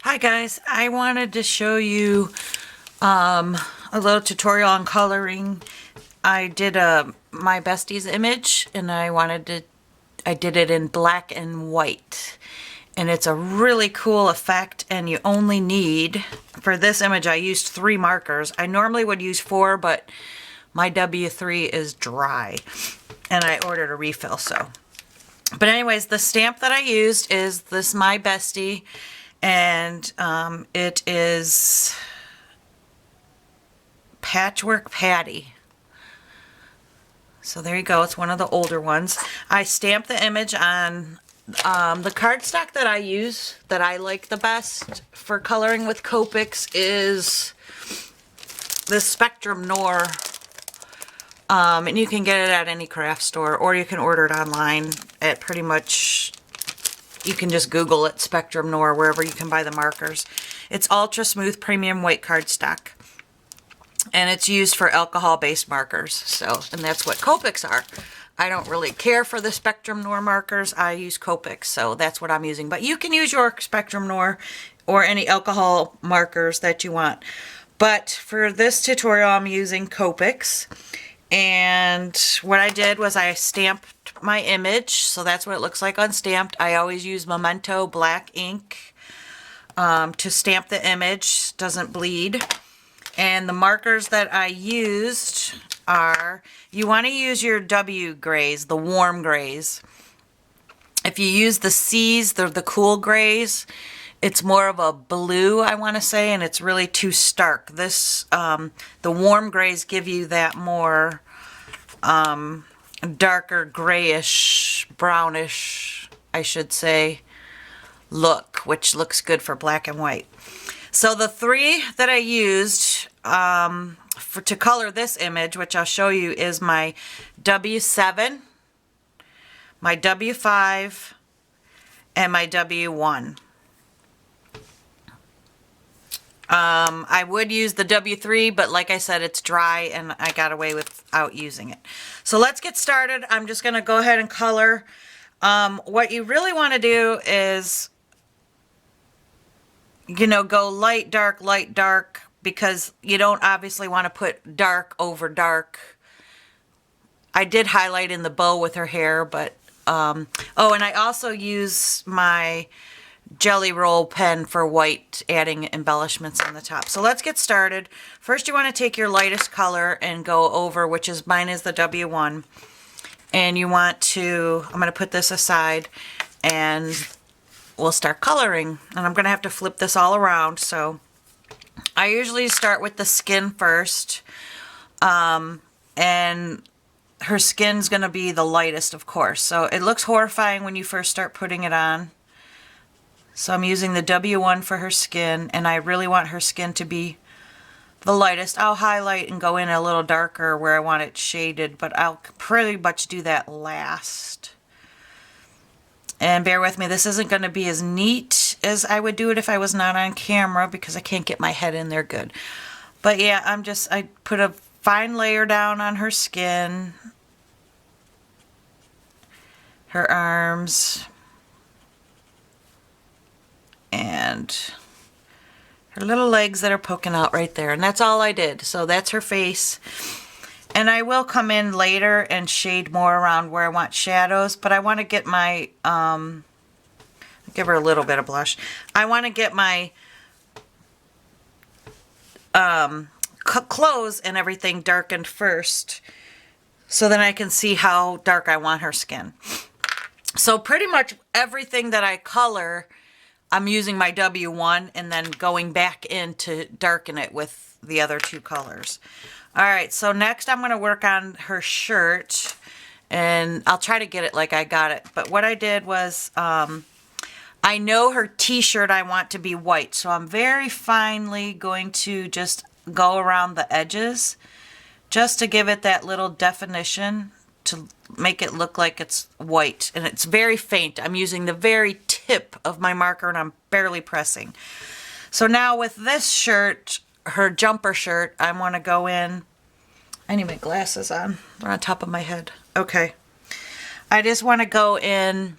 Hi guys, I wanted to show you a little tutorial on coloring. I did my bestie's image and I did it in black and white. And it's a really cool effect, and you only need, for this image I used 3 markers. I normally would use 4, but my W3 is dry and I ordered a refill, so. But anyways, the stamp that I used is this My Bestie. And it is Patchwork Patty. So there you go. It's one of the older ones. I stamped the image on the cardstock that I use, that I like the best for coloring with Copics, is the Spectrum Noir. And you can get it at any craft store, or you can order it online at pretty much... You can just Google it, Spectrum Noir, wherever you can buy the markers. It's ultra smooth premium white cardstock. And it's used for alcohol-based markers. So, and that's what Copics are. I don't really care for the Spectrum Noir markers. I use Copics, so that's what I'm using. But you can use your Spectrum Noir or any alcohol markers that you want. But for this tutorial, I'm using Copics. And what I did was I stamped my image, so that's what it looks like unstamped. I always use Memento black ink to stamp the image, doesn't bleed. And the markers that I used are, you want to use your W grays, the warm grays. If you use the C's, they're the cool grays, it's more of a blue, I want to say, and it's really too stark. This, the warm grays give you that more darker grayish, brownish, I should say, look, which looks good for black and white. So the 3 that I used to color this image, which I'll show you, is my W7, my W5, and my W1. I would use the W3, but like I said, it's dry and I got away without using it. So let's get started. I'm just going to go ahead and color. What you really want to do is, you know, go light, dark, because you don't obviously want to put dark over dark. I did highlight in the bow with her hair, but, oh, and I also use my Jelly Roll pen for white, adding embellishments on the top. So let's get started. First, you want to take your lightest color and go over, which is, mine is the W1. And you want to, I'm going to put this aside and we'll start coloring. And I'm going to have to flip this all around. So I usually start with the skin first. And her skin's going to be the lightest, of course. So it looks horrifying when you first start putting it on. So I'm using the W1 for her skin, and I really want her skin to be the lightest. I'll highlight and go in a little darker where I want it shaded, but I'll pretty much do that last. And bear with me, this isn't going to be as neat as I would do it if I was not on camera, because I can't get my head in there good. But yeah, I put a fine layer down on her skin, her arms, and her little legs that are poking out right there. And that's all I did. So that's her face. And I will come in later and shade more around where I want shadows, but I want to get my, give her a little bit of blush. I want to get my clothes and everything darkened first, so then I can see how dark I want her skin. So pretty much everything that I color, I'm using my W1 and then going back in to darken it with the other 2 colors. Alright, so next I'm going to work on her shirt, and I'll try to get it like I got it. But what I did was, I know her t-shirt I want to be white, so I'm very finely going to just go around the edges just to give it that little definition, to make it look like it's white. And it's very faint. I'm using the very tip of my marker and I'm barely pressing. So now with this shirt, her jumper shirt, I want to go in. I need my glasses on. They're on top of my head. Okay. I just want to go in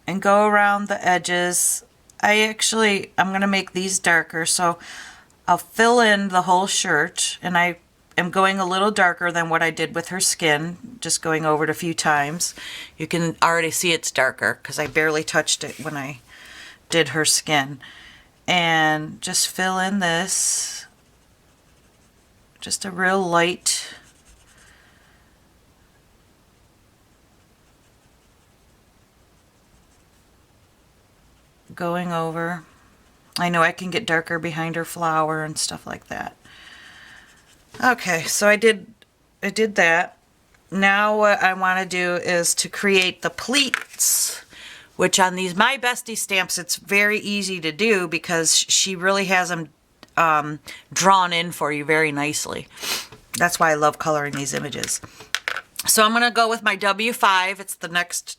and go around the edges. I'm going to make these darker, so I'll fill in the whole shirt, and I am going a little darker than what I did with her skin, just going over it a few times. You can already see it's darker because I barely touched it when I did her skin. And just fill in this, just a real light going over. I know I can get darker behind her flower and stuff like that. Okay, so I did that. Now what I want to do is to create the pleats, which on these My Bestie stamps, it's very easy to do because she really has them drawn in for you very nicely. That's why I love coloring these images. So I'm going to go with my W5. It's the next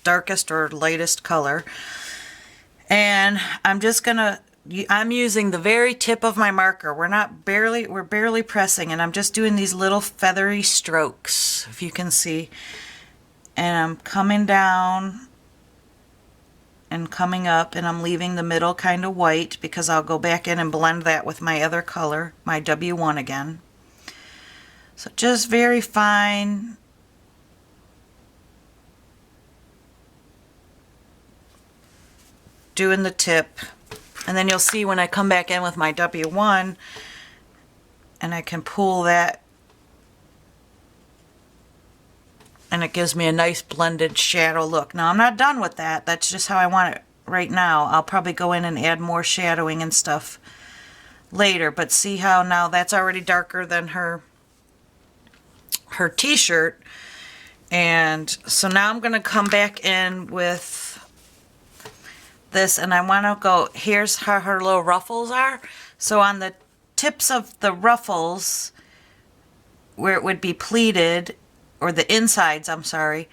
darkest or lightest color. And I'm just going to, I'm using the very tip of my marker. We're barely pressing, and I'm just doing these little feathery strokes, if you can see. And I'm coming down and coming up, and I'm leaving the middle kind of white because I'll go back in and blend that with my other color, my W1 again. So just very fine. Doing the tip. And then you'll see when I come back in with my W1 and I can pull that, and it gives me a nice blended shadow look. Now I'm not done with that. That's just how I want it right now. I'll probably go in and add more shadowing and stuff later, but see how now that's already darker than her t-shirt. And so now I'm going to come back in with this, and I want to go, here's how her little ruffles are. So on the tips of the ruffles, where it would be pleated, or the insides, I'm sorry,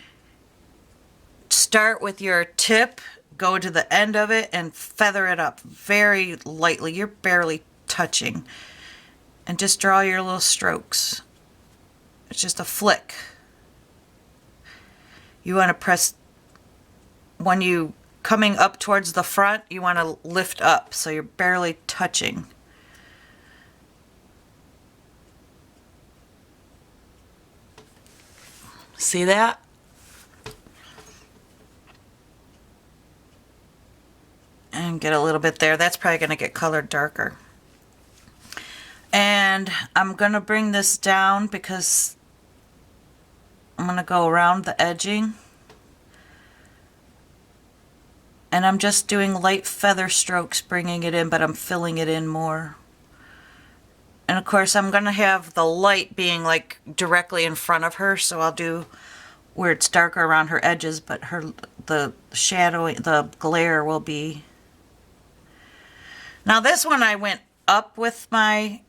start with your tip, go to the end of it, and feather it up very lightly. You're barely touching. And just draw your little strokes. It's just a flick. You want to press, when you coming up towards the front, you want to lift up so you're barely touching. See that? And get a little bit there. That's probably going to get colored darker. And I'm going to bring this down because I'm going to go around the edging. And I'm just doing light feather strokes, bringing it in, but I'm filling it in more. And of course, I'm going to have the light being like directly in front of her, so I'll do where it's darker around her edges, but the shadow, the glare will be. Now this one I went up with my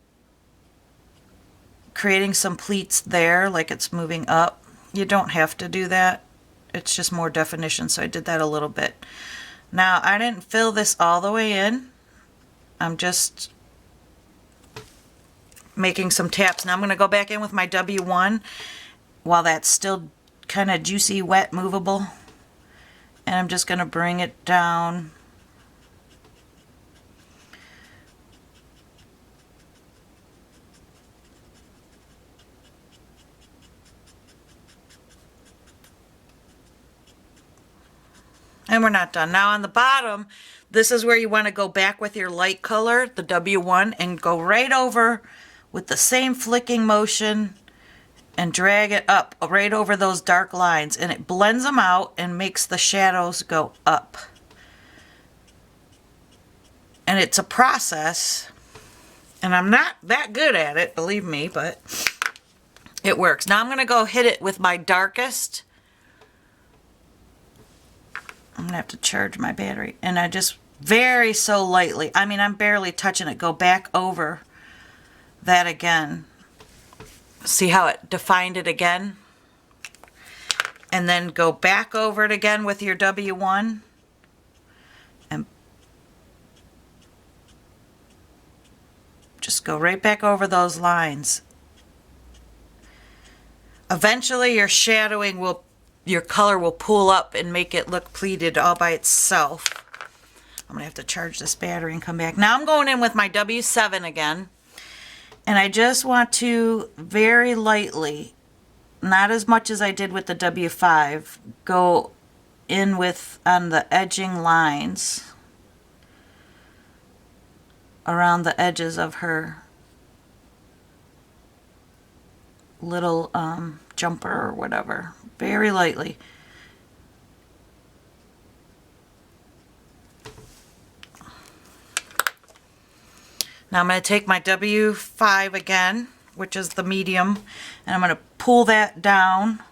creating some pleats there, like it's moving up. You don't have to do that. It's just more definition, so I did that a little bit. Now, I didn't fill this all the way in. I'm just making some taps. Now I'm going to go back in with my W1 while that's still kind of juicy, wet, movable. And I'm just going to bring it down. And we're not done. Now on the bottom, this is where you want to go back with your light color, the W1, and go right over with the same flicking motion and drag it up right over those dark lines. And it blends them out and makes the shadows go up. And it's a process. And I'm not that good at it, believe me, but it works. Now I'm going to go hit it with my darkest. I'm going to have to charge my battery. And I just very so lightly, I mean, I'm barely touching it. Go back over that again. See how it defined it again? And then go back over it again with your W1. And just go right back over those lines. Eventually your shadowing will, your color will pull up and make it look pleated all by itself. I'm gonna have to charge this battery and come back. Now I'm going in with my W7 again. And I just want to very lightly, not as much as I did with the W5, go in with on the edging lines around the edges of her little jumper or whatever, very lightly. Now I'm going to take my W5 again, which is the medium, and I'm going to pull that down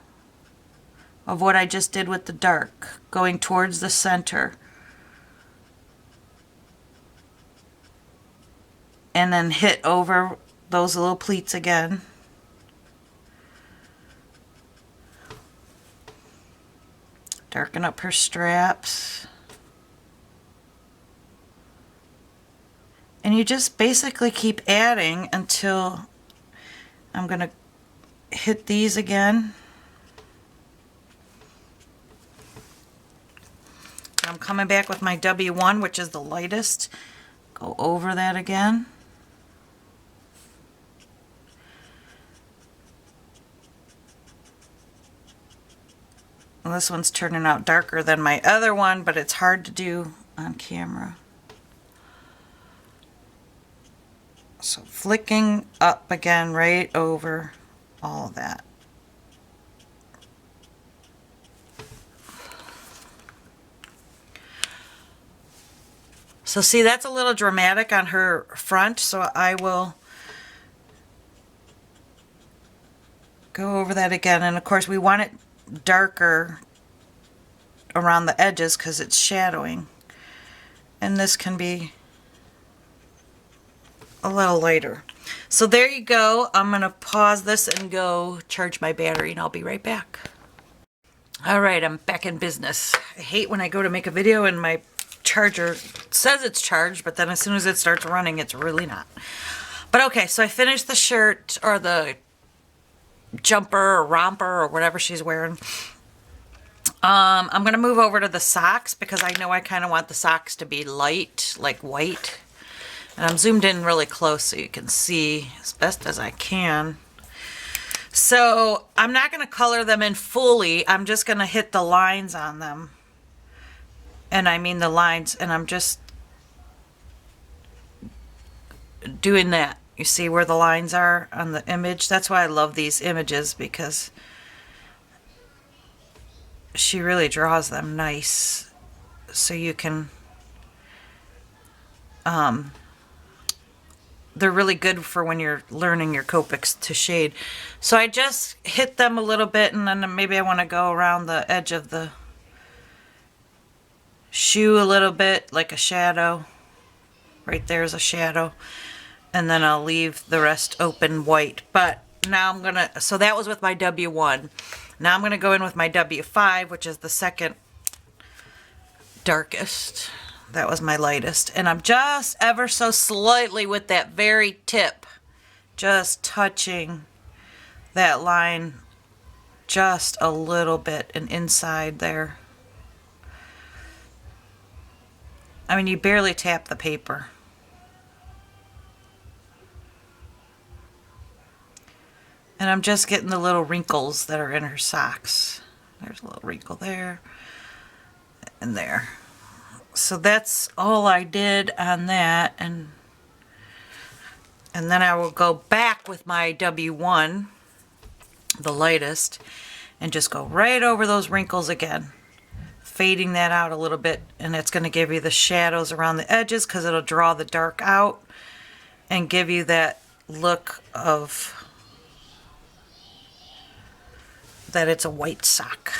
of what I just did with the dark, going towards the center. And then hit over those little pleats again. Darken up her straps. And you just basically keep adding until I'm going to hit these again. I'm coming back with my W1, which is the lightest. Go over that again. Well, this one's turning out darker than my other one, but it's hard to do on camera. So flicking up again right over all of that. So see, that's a little dramatic on her front, so I will go over that again. And of course we want it darker around the edges because it's shadowing. And this can be a little lighter. So there you go. I'm going to pause this and go charge my battery, and I'll be right back. Alright, I'm back in business. I hate when I go to make a video and my charger says it's charged, but then as soon as it starts running, it's really not. But okay, so I finished the shirt, or the jumper or romper or whatever she's wearing. I'm going to move over to the socks because I know I kind of want the socks to be light, like white. And I'm zoomed in really close so you can see as best as I can. So I'm not going to color them in fully. I'm just going to hit the lines on them. And I mean the lines, and I'm just doing that. You see where the lines are on the image? That's why I love these images, because she really draws them nice. So you can, they're really good for when you're learning your Copics to shade. So I just hit them a little bit, and then maybe I want to go around the edge of the shoe a little bit, like a shadow. Right there's a shadow. And then I'll leave the rest open white. But now I'm gonna, so that was with my W1. Now I'm gonna go in with my W5, which is the second darkest. That was my lightest. And I'm just ever so slightly with that very tip, just touching that line just a little bit and inside there. I mean, you barely tap the paper. And I'm just getting the little wrinkles that are in her socks. There's a little wrinkle there and there. So that's all I did on that. And then I will go back with my W1, the lightest, and just go right over those wrinkles again. Fading that out a little bit, and it's going to give you the shadows around the edges because it'll draw the dark out and give you that look of that it's a white sock.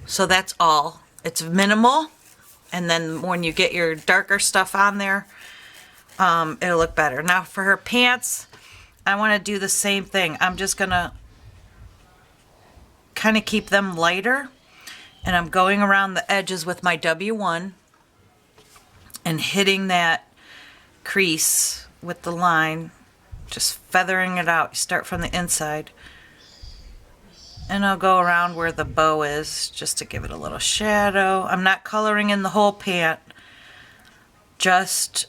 So that's all. It's minimal, and then when you get your darker stuff on there, it'll look better. Now for her pants, I want to do the same thing. I'm just going to kind of keep them lighter, and I'm going around the edges with my W1 and hitting that crease with the line, just feathering it out. You start from the inside And I'll go around where the bow is just to give it a little shadow. I'm not coloring in the whole pant, just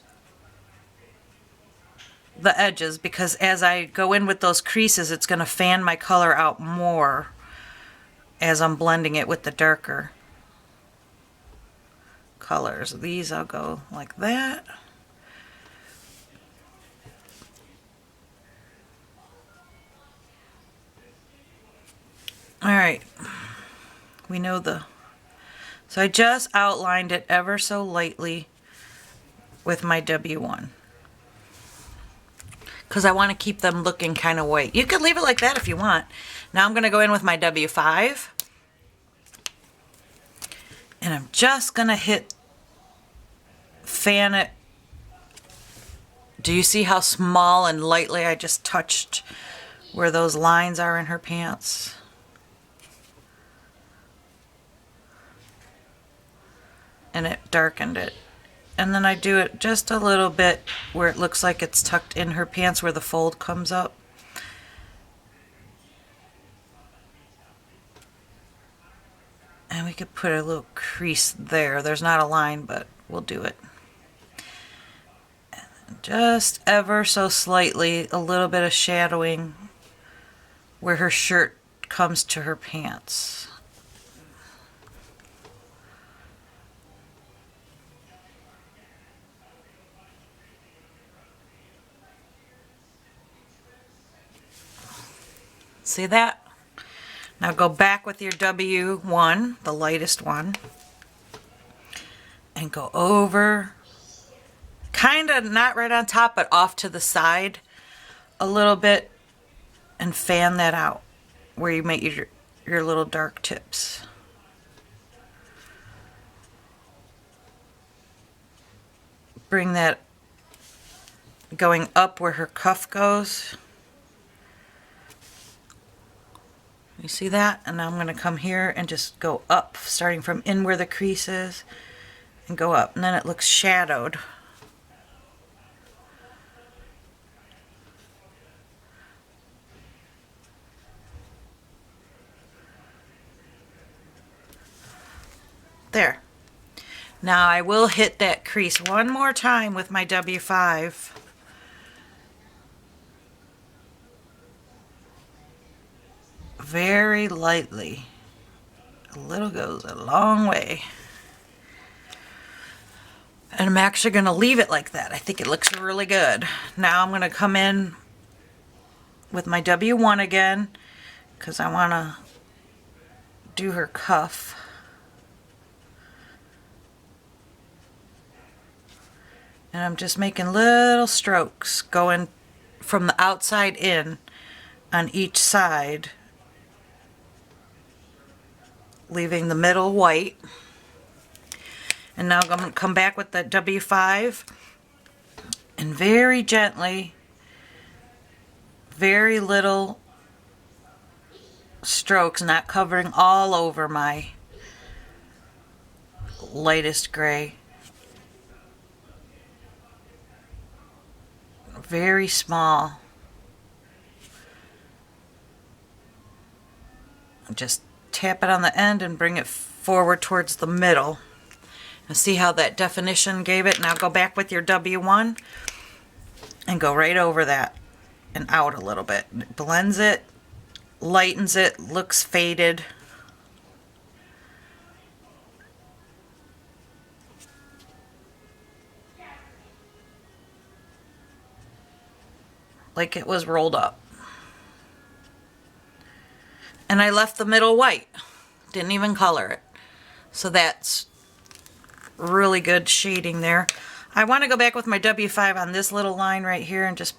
the edges, because as I go in with those creases, it's going to fan my color out more as I'm blending it with the darker colors. These I'll go like that. All right, we know so I just outlined it ever so lightly with my W1 because I want to keep them looking kind of white. You could leave it like that if you want. Now I'm going to go in with my W5 and I'm just going to fan it. Do you see how small and lightly I just touched where those lines are in her pants? And it darkened it. And then I do it just a little bit where it looks like it's tucked in her pants where the fold comes up. And we could put a little crease there. There's not a line, but we'll do it. And just ever so slightly, a little bit of shadowing where her shirt comes to her pants. See that? Now go back with your W1, the lightest one, and go over, kind of not right on top, but off to the side a little bit, and fan that out where you make your little dark tips. Bring that going up where her cuff goes. You see that? And now I'm going to come here and just go up, starting from in where the crease is, and go up. And then it looks shadowed. There. Now I will hit that crease one more time with my W5. Very lightly. A little goes a long way. And I'm actually going to leave it like that. I think it looks really good. Now I'm going to come in with my W1 again because I want to do her cuff. And I'm just making little strokes going from the outside in on each side, leaving the middle white. And now I'm going to come back with that W5 and very gently, very little strokes, not covering all over my lightest gray. Very small. Just tap it on the end and bring it forward towards the middle. And see how that definition gave it? Now go back with your W1 and go right over that and out a little bit. It blends it, lightens it, looks faded. Like it was rolled up. And I left the middle white. Didn't even color it. So that's really good shading there. I want to go back with my W5 on this little line right here and just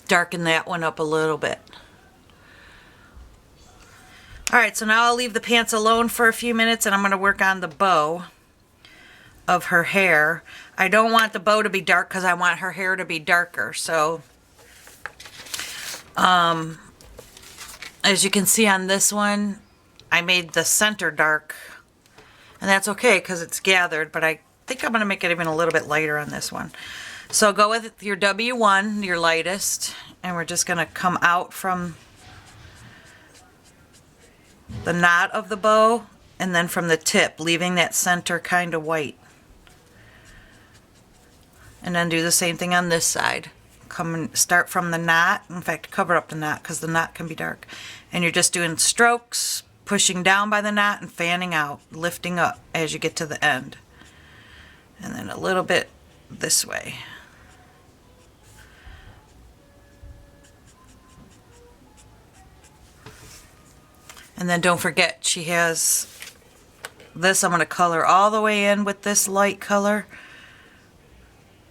darken that one up a little bit. Alright, so now I'll leave the pants alone for a few minutes and I'm going to work on the bow of her hair. I don't want the bow to be dark because I want her hair to be darker. So as you can see on this one, I made the center dark, and that's okay because it's gathered, but I think I'm going to make it even a little bit lighter on this one. So go with your W1, your lightest, and we're just going to come out from the knot of the bow and then from the tip, leaving that center kind of white. And then do the same thing on this side. Come and start from the knot. In fact, cover up the knot because the knot can be dark. And you're just doing strokes, pushing down by the knot and fanning out, lifting up as you get to the end. And then a little bit this way. And then don't forget, she has this. I'm going to color all the way in with this light color.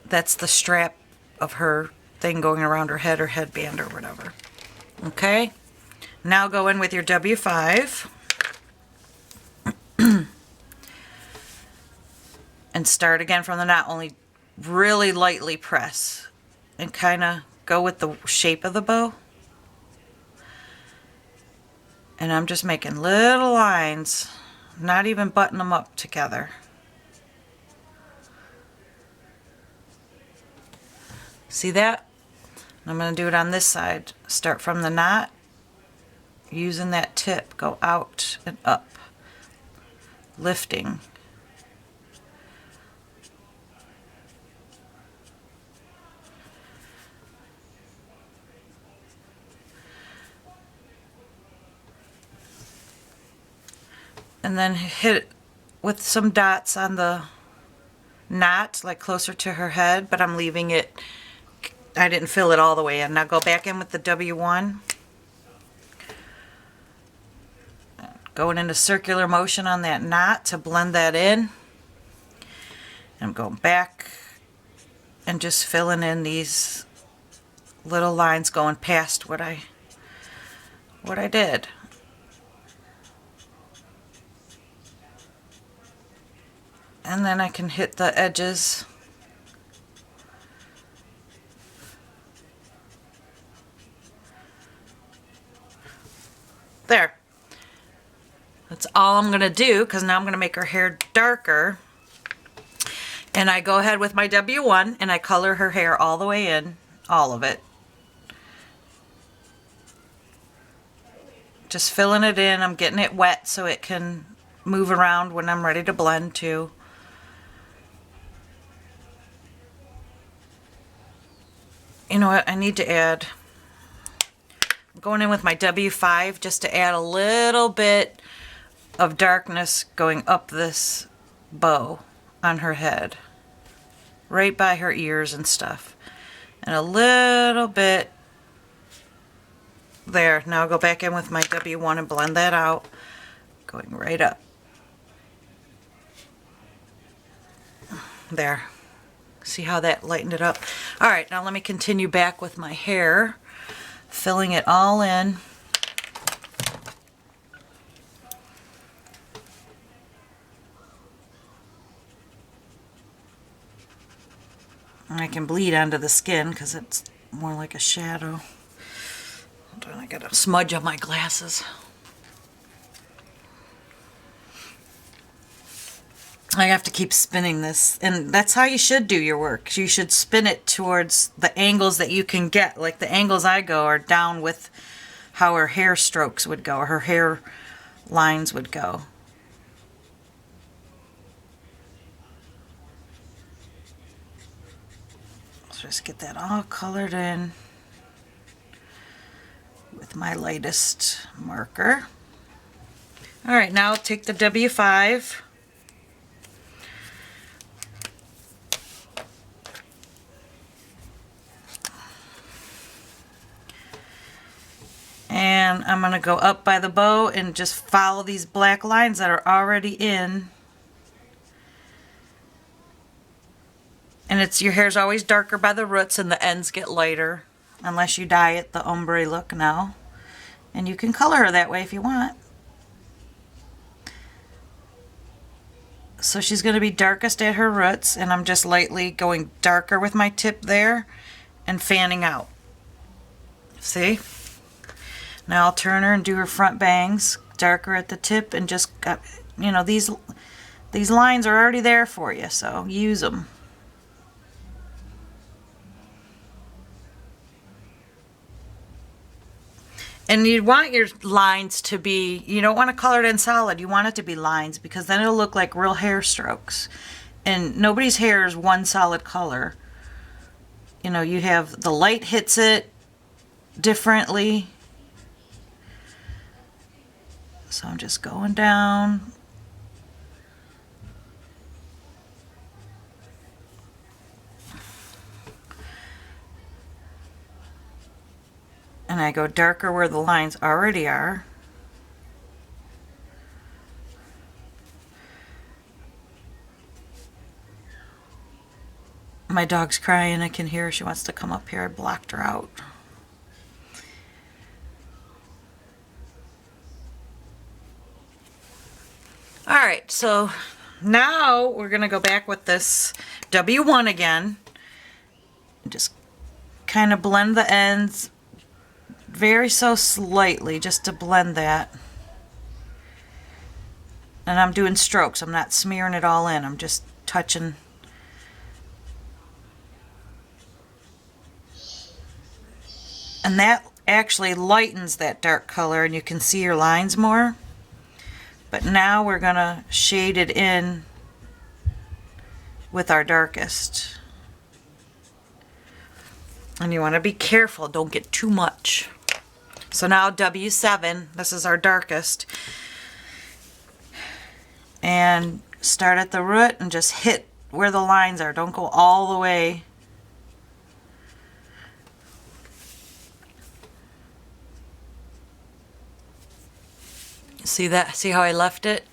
That's the strap of her thing going around her head or headband or whatever. Okay? Now go in with your W5. And start again from the knot, only really lightly press. And kind of go with the shape of the bow. And I'm just making little lines, not even button them up together. See that? I'm going to do it on this side. Start from the knot, using that tip, go out and up, lifting. And then hit it with some dots on the knot, like closer to her head, but I'm leaving it, I didn't fill it all the way in. Now go back in with the W1. Going into circular motion on that knot to blend that in. I'm going back and just filling in these little lines going past what I did. And then I can hit the edges. There. That's all I'm going to do, because now I'm going to make her hair darker. And I go ahead with my W1 and I color her hair all the way in, all of it. Just filling it in. I'm getting it wet so it can move around when I'm ready to blend too. You know what, I need to add, I'm going in with my W5 just to add a little bit of darkness going up this bow on her head, right by her ears and stuff, and a little bit there. Now I'll go back in with my W1 and blend that out, going right up. There. See how that lightened it up? Alright, now let me continue back with my hair, filling it all in. And I can bleed onto the skin because it's more like a shadow. Hold on, I got a smudge on my glasses. I have to keep spinning this, and that's how you should do your work. You should spin it towards the angles that you can get. Like the angles I go are down with how her hair strokes would go, or her hair lines would go. Let's just get that all colored in with my lightest marker. Alright, now I'll take the W5. And I'm going to go up by the bow and just follow these black lines that are already in. And it's, your hair's always darker by the roots and the ends get lighter. Unless you dye it the ombre look now. And you can color her that way if you want. So she's going to be darkest at her roots, and I'm just lightly going darker with my tip there and fanning out. See? Now I'll turn her and do her front bangs, darker at the tip, and just, you know, these lines are already there for you, so use them. And you want your lines to be, you don't want to color it in solid. You want it to be lines because then it'll look like real hair strokes. And nobody's hair is one solid color. You know, you have the light hits it differently. So I'm just going down. And I go darker where the lines already are. My dog's crying. I can hear her. She wants to come up here. I blocked her out. All right, so now we're going to go back with this W1 again. And just kind of blend the ends very so slightly just to blend that. And I'm doing strokes. I'm not smearing it all in. I'm just touching. And that actually lightens that dark color and you can see your lines more. But now we're going to shade it in with our darkest. And you want to be careful, don't get too much. So now W7, this is our darkest. And start at the root and just hit where the lines are. Don't go all the way. See that? See how I left it?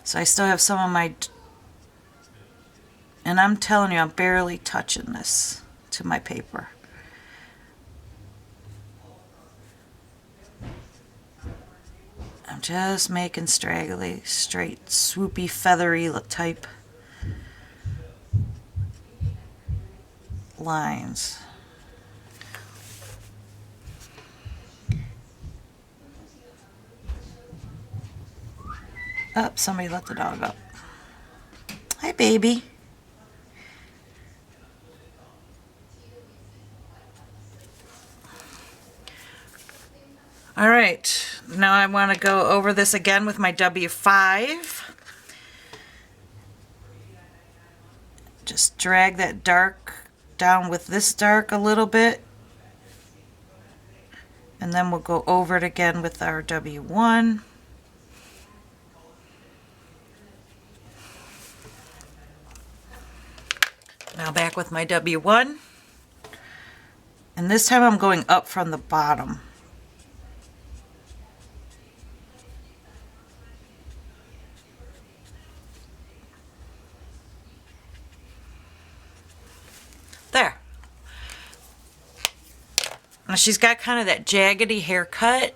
So I still have some of my, and I'm telling you, I'm barely touching this to my paper. I'm just making straggly, straight, swoopy, feathery type lines. Oh, somebody let the dog up. Hi, baby. All right, now I want to go over this again with my W5. Just drag that dark down with this dark a little bit. And then we'll go over it again with our W1. Now back with my W1. And this time I'm going up from the bottom. There. Now she's got kind of that jaggedy haircut.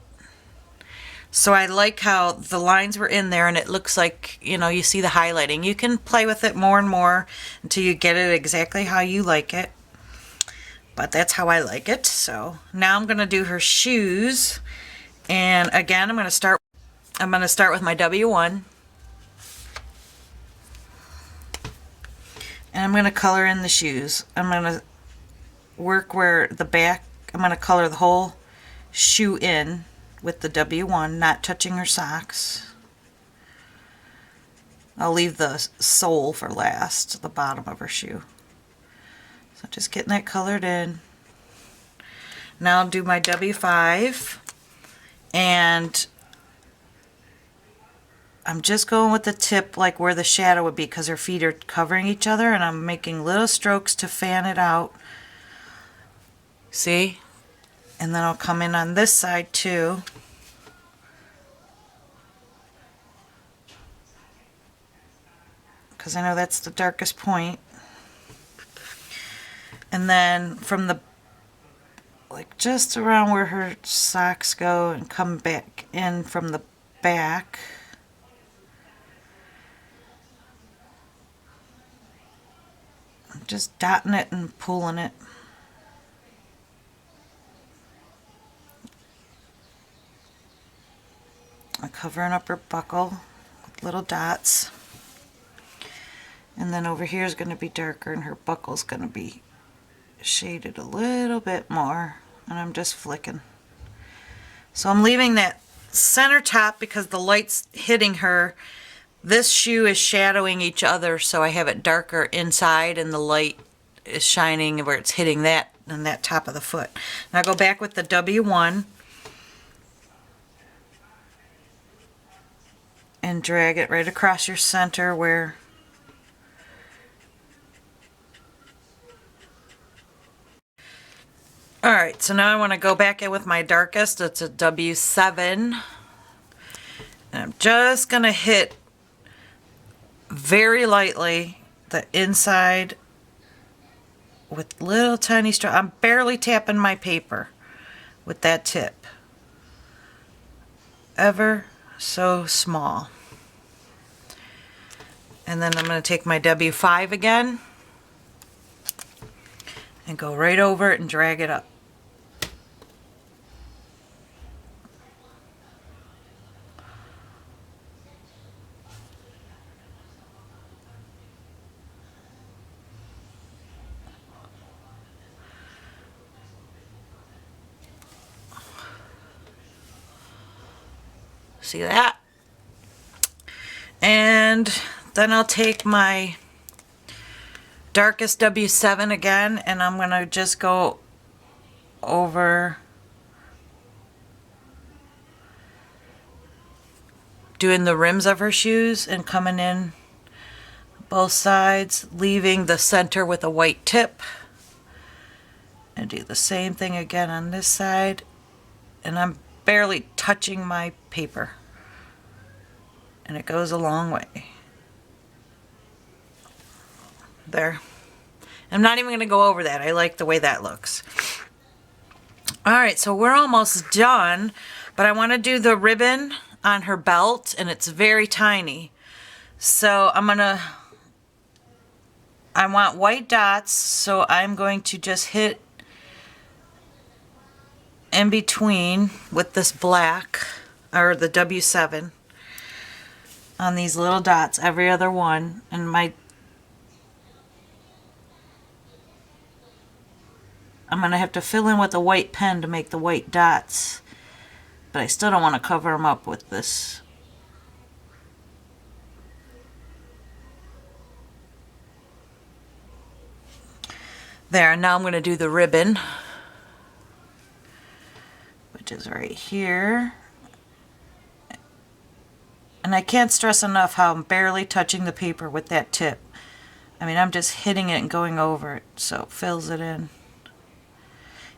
So I like how the lines were in there and it looks like, you know, you see the highlighting. You can play with it more and more until you get it exactly how you like it. But that's how I like it. So now I'm going to do her shoes. And again, I'm going to start with my W1. And I'm going to color in the shoes. I'm going to work where the back, I'm going to color the whole shoe in with the W1, not touching her socks. I'll leave the sole for last, the bottom of her shoe. So just getting that colored in. Now I'll do my W5 and I'm just going with the tip like where the shadow would be because her feet are covering each other and I'm making little strokes to fan it out. See? And then I'll come in on this side too. Because I know that's the darkest point. And then from the, like just around where her socks go and come back in from the back. I'm just dotting it and pulling it. I'm covering up her buckle with little dots. And then over here is going to be darker and her buckle's going to be shaded a little bit more. And I'm just flicking. So I'm leaving that center top because the light's hitting her. This shoe is shadowing each other, so I have it darker inside and the light is shining where it's hitting that and that top of the foot. Now go back with the W1 and drag it right across your center where alright, so now I want to go back in with my darkest. It's a W7. And I'm just going to hit very lightly the inside with little tiny strokes. I'm barely tapping my paper with that tip. Ever so small. And then I'm going to take my W5 again and go right over it and drag it up. See that? And then I'll take my darkest W7 again, and I'm going to just go over doing the rims of her shoes and coming in both sides, leaving the center with a white tip. And do the same thing again on this side. And I'm barely touching my paper. And it goes a long way. There. I'm not even going to go over that. I like the way that looks. Alright, so we're almost done. But I want to do the ribbon on her belt. And it's very tiny. So I want white dots. So I'm going to just hit in between with this black. Or the W7. On these little dots, every other one, and I'm going to have to fill in with a white pen to make the white dots, but I still don't want to cover them up with this. There, now I'm going to do the ribbon, which is right here. And I can't stress enough how I'm barely touching the paper with that tip. I mean, I'm just hitting it and going over it, so it fills it in.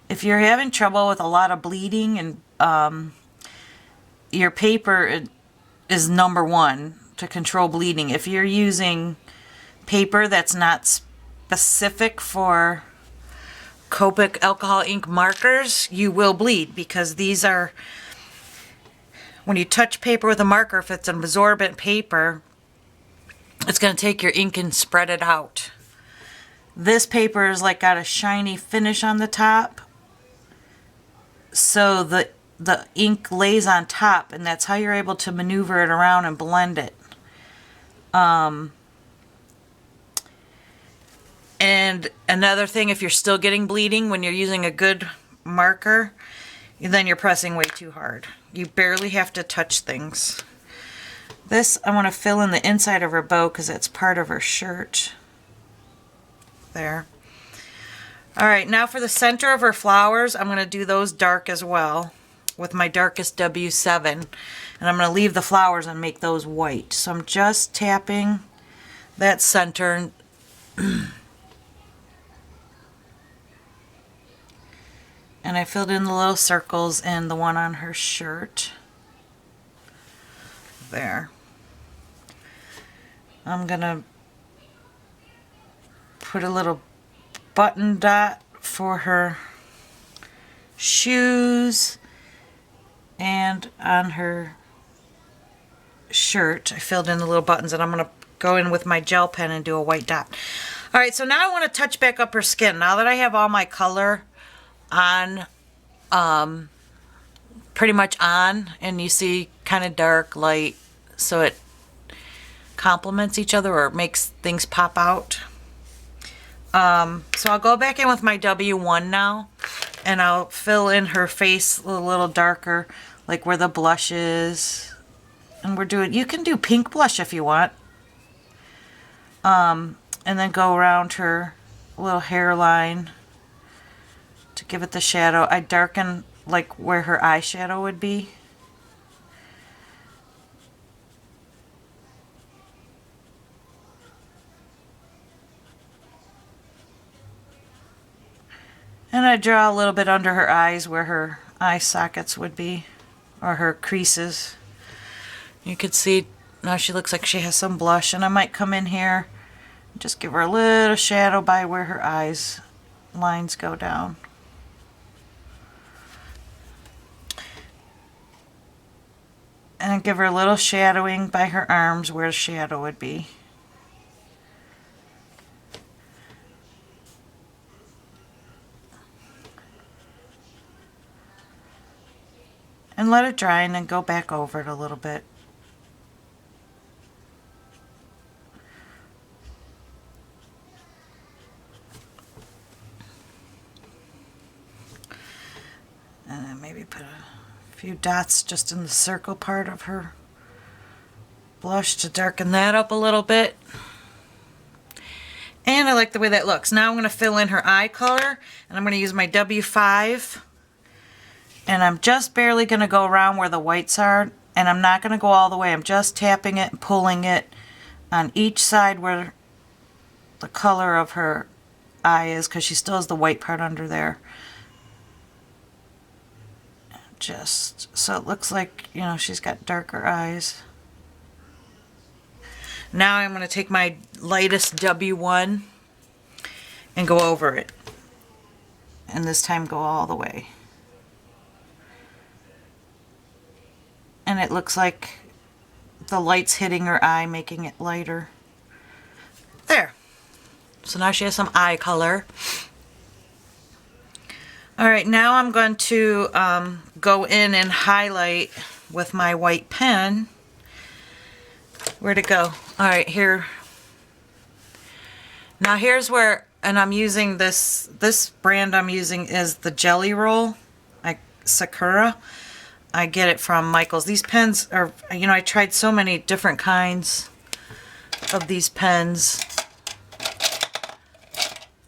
If you're having trouble with a lot of bleeding and your paper is number one to control bleeding. If you're using paper that's not specific for Copic alcohol ink markers, you will bleed because these are... When you touch paper with a marker, if it's an absorbent paper, it's going to take your ink and spread it out. This paper is like got a shiny finish on the top. So the ink lays on top, and that's how you're able to maneuver it around and blend it. And another thing, if you're still getting bleeding when you're using a good marker, then you're pressing way too hard. You barely have to touch things. This, I want to fill in the inside of her bow because it's part of her shirt. There. Alright, now for the center of her flowers, I'm going to do those dark as well with my darkest W7. And I'm going to leave the flowers and make those white. So I'm just tapping that center. And I filled in the little circles and the one on her shirt. There. I'm going to put a little button dot for her shoes and on her shirt. I filled in the little buttons and I'm going to go in with my gel pen and do a white dot. Alright, so now I want to touch back up her skin. Now that I have all my color on, pretty much on, and you see kind of dark, light, so it complements each other or makes things pop out. So I'll go back in with my W1 now, and I'll fill in her face a little darker, like where the blush is. And you can do pink blush if you want. And then go around her little hairline to give it the shadow. I darken like where her eyeshadow would be. And I draw a little bit under her eyes where her eye sockets would be, or her creases. You can see now she looks like she has some blush, and I might come in here and just give her a little shadow by where her eyes lines go down. And give her a little shadowing by her arms where the shadow would be. And let it dry and then go back over it a little bit. And then maybe put a few dots just in the circle part of her blush to darken that up a little bit. And I like the way that looks. Now I'm going to fill in her eye color, and I'm going to use my W5. And I'm just barely going to go around where the whites are, and I'm not going to go all the way. I'm just tapping it and pulling it on each side where the color of her eye is, because she still has the white part under there. Just so it looks like, you know, she's got darker eyes. Now I'm going to take my lightest W1 and go over it. And this time go all the way. And it looks like the light's hitting her eye, making it lighter. There. So now she has some eye color. Alright, now I'm going to go in and highlight with my white pen. Where'd it go? Alright, here. Now here's where, and I'm using this brand I'm using is the Jelly Roll, like Sakura. I get it from Michael's. These pens are, you know, I tried so many different kinds of these pens.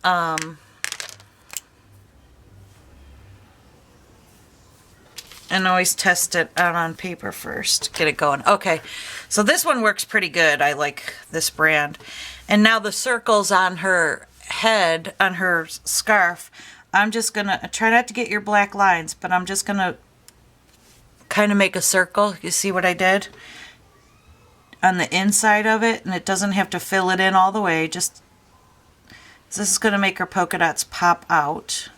And always test it out on paper first. Get it going. Okay, so this one works pretty good. I like this brand. And now the circles on her head, on her scarf, I'm just going to try not to get your black lines, but I'm just going to kind of make a circle. You see what I did? On the inside of it, and it doesn't have to fill it in all the way. Just this is going to make her polka dots pop out.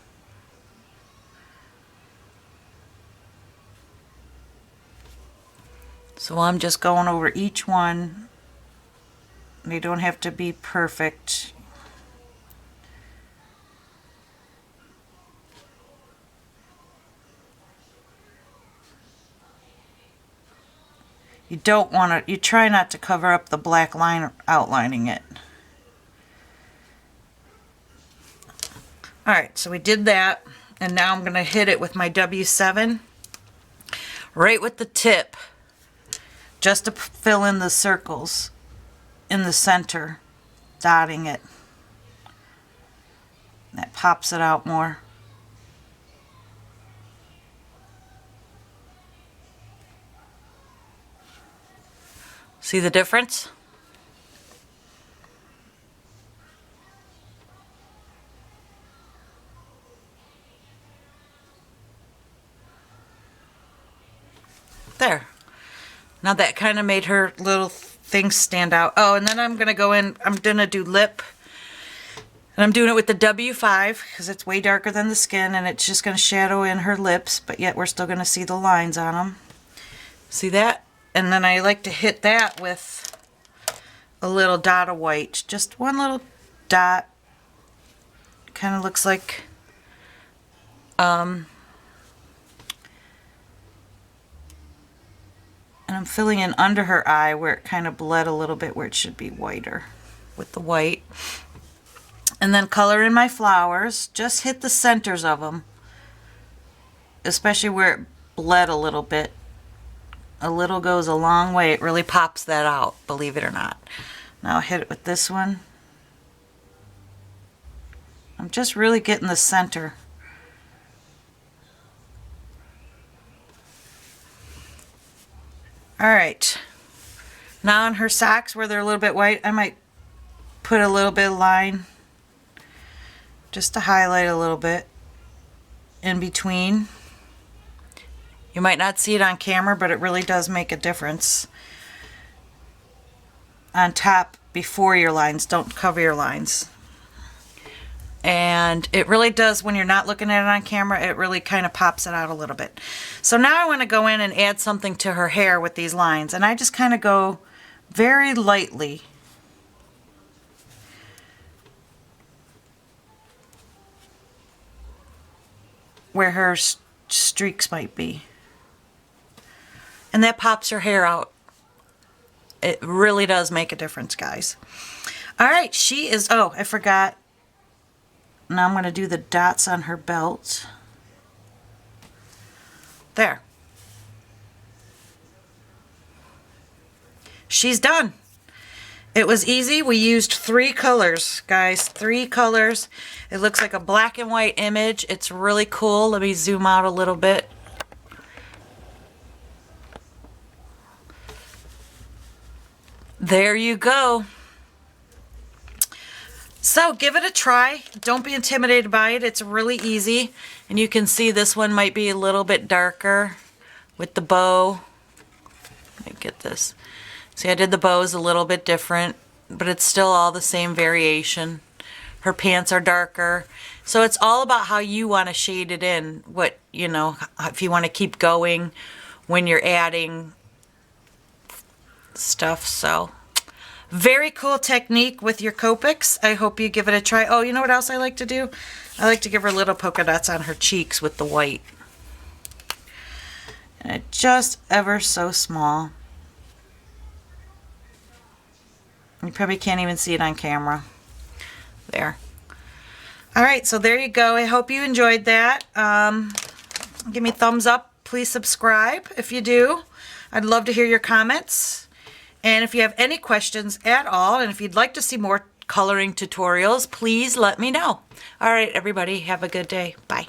So I'm just going over each one. They don't have to be perfect. You don't want to, you try not to cover up the black line outlining it. Alright, so we did that, and now I'm going to hit it with my W7 right with the tip, just to fill in the circles in the center, dotting it. That pops it out more. See the difference? There. Now that kind of made her little things stand out. Oh, and then I'm going to go in, I'm going to do lip. And I'm doing it with the W5 because it's way darker than the skin, and it's just going to shadow in her lips, but yet we're still going to see the lines on them. See that? And then I like to hit that with a little dot of white. Just one little dot. Kind of looks like and I'm filling in under her eye where it kind of bled a little bit, where it should be whiter with the white. And then color in my flowers. Just hit the centers of them. especially where it bled a little bit. A little goes a long way. It really pops that out, believe it or not. Now I'll hit it with this one. I'm just really getting the center. All right. Now on her socks where they're a little bit white, I might put a little bit of line just to highlight a little bit in between. You might not see it on camera, but it really does make a difference. On top, before your lines, don't cover your lines. And it really does, when you're not looking at it on camera, it really kind of pops it out a little bit. So now I want to go in and add something to her hair with these lines. And I just kind of go very lightly. Where her streaks might be. And that pops her hair out. It really does make a difference, guys. All right, she is, oh, I forgot. Now I'm going to do the dots on her belt. There. She's done. It was easy. We used 3 colors, guys. 3 colors. It looks like a black and white image. It's really cool. Let me zoom out a little bit. There you go. So give it a try. Don't be intimidated by it. It's really easy. And you can see this one might be a little bit darker with the bow. Let me get this. See, I did the bows a little bit different, but it's still all the same variation. Her pants are darker. So it's all about how you want to shade it in. What, you know, if you want to keep going when you're adding stuff. So very cool technique with your Copics. I hope you give it a try. Oh, you know what else I like to do? I like to give her little polka dots on her cheeks with the white. And it just ever so small. You probably can't even see it on camera. There. All right, so there you go. I hope you enjoyed that. Give me a thumbs up. Please subscribe if you do. I'd love to hear your comments. And if you have any questions at all, and if you'd like to see more coloring tutorials, please let me know. All right, everybody, have a good day. Bye.